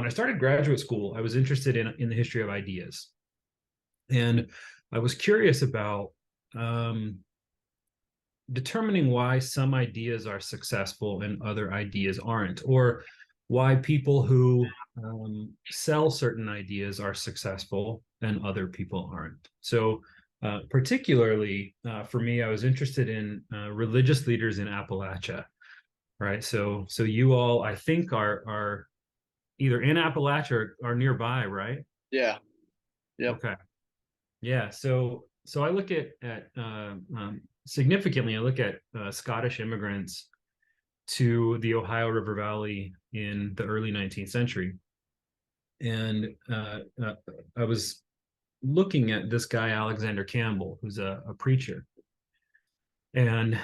I started graduate school, I was interested in the history of ideas. And I was curious about determining why some ideas are successful and other ideas aren't, or why people who sell certain ideas are successful and other people aren't. So particularly for me, I was interested in religious leaders in Appalachia, right? So you all, I think, are either in Appalachia or nearby, right? Yeah. Yep. Okay. Yeah. So I look at significantly, I look at Scottish immigrants to the Ohio River Valley in the early 19th century, and I was looking at this guy Alexander Campbell, who's a preacher, and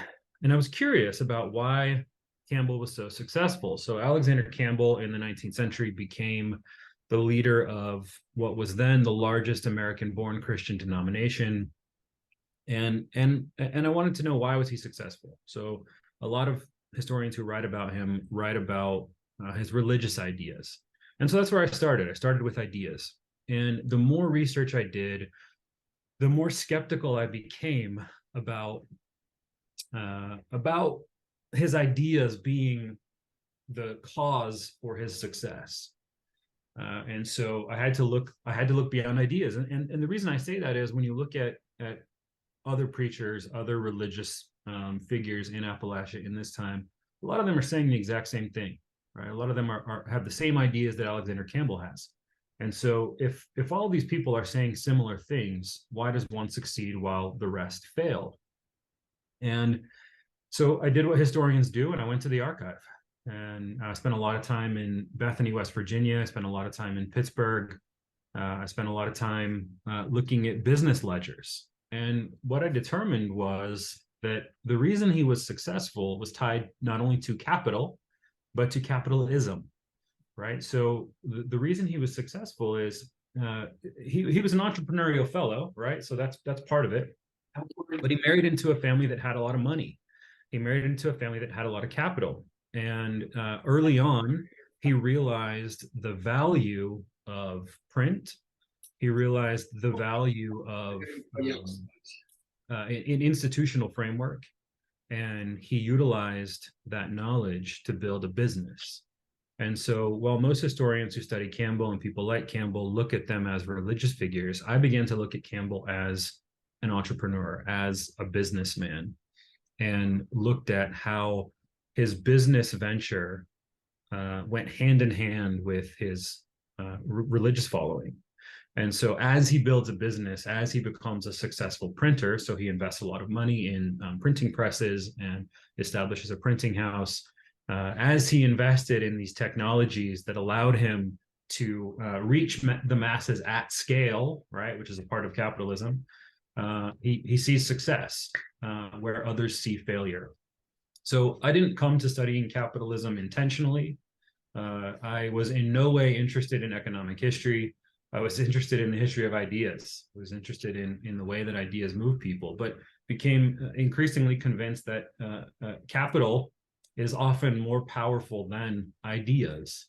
I was curious about why Campbell was so successful. So Alexander Campbell in the 19th century became the leader of what was then the largest American-born Christian denomination, and I wanted to know, why was he successful. So a lot of historians who write about him write about his religious ideas, and so that's where I started with ideas. And the more research I did, the more skeptical I became about his ideas being the cause for his success. And so I had to look beyond ideas. And the reason I say that is, when you look at other preachers, other religious figures in Appalachia in this time, a lot of them are saying the exact same thing, right? A lot of them have the same ideas that Alexander Campbell has. And so if all these people are saying similar things, why does one succeed while the rest fail? And so I did what historians do, and I went to the archive. And I spent a lot of time in Bethany, West Virginia. I spent a lot of time in Pittsburgh. I spent a lot of time looking at business ledgers. And what I determined was that the reason he was successful was tied not only to capital, but to capitalism, right? So the reason he was successful is he was an entrepreneurial fellow, right? So that's part of it. But he married into a family that had a lot of money. He married into a family that had a lot of capital. And early on, he realized the value of print. He realized the value of an institutional framework, and he utilized that knowledge to build a business. And so while most historians who study Campbell and people like Campbell look at them as religious figures, I began to look at Campbell as an entrepreneur, as a businessman, and looked at how his business venture went hand in hand with his religious following. And so as he builds a business, as he becomes a successful printer, so he invests a lot of money in printing presses and establishes a printing house, as he invested in these technologies that allowed him to reach the masses at scale, right, which is a part of capitalism, he sees success where others see failure. So I didn't come to studying capitalism intentionally. I was in no way interested in economic history. I was interested in the history of ideas. I was interested in the way that ideas move people, but became increasingly convinced that capital is often more powerful than ideas,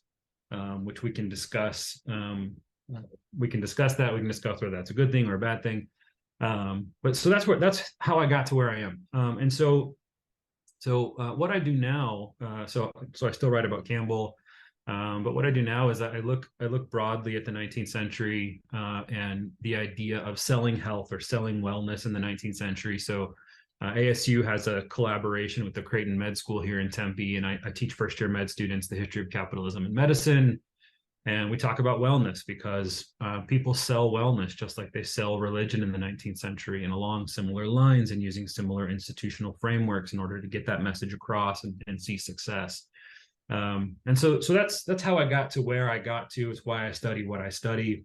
which we can discuss. We can discuss that. We can discuss whether that's a good thing or a bad thing. But so that's how I got to where I am. And so what I do now, so I still write about Campbell, but what I do now is that I look broadly at the 19th century and the idea of selling health or selling wellness in the 19th century. So ASU has a collaboration with the Creighton Med School here in Tempe, and I teach first-year med students the history of capitalism and medicine. And we talk about wellness because people sell wellness just like they sell religion in the 19th century, and along similar lines, and using similar institutional frameworks in order to get that message across and see success. And so that's how I got to where I got to. It's why I study what I study.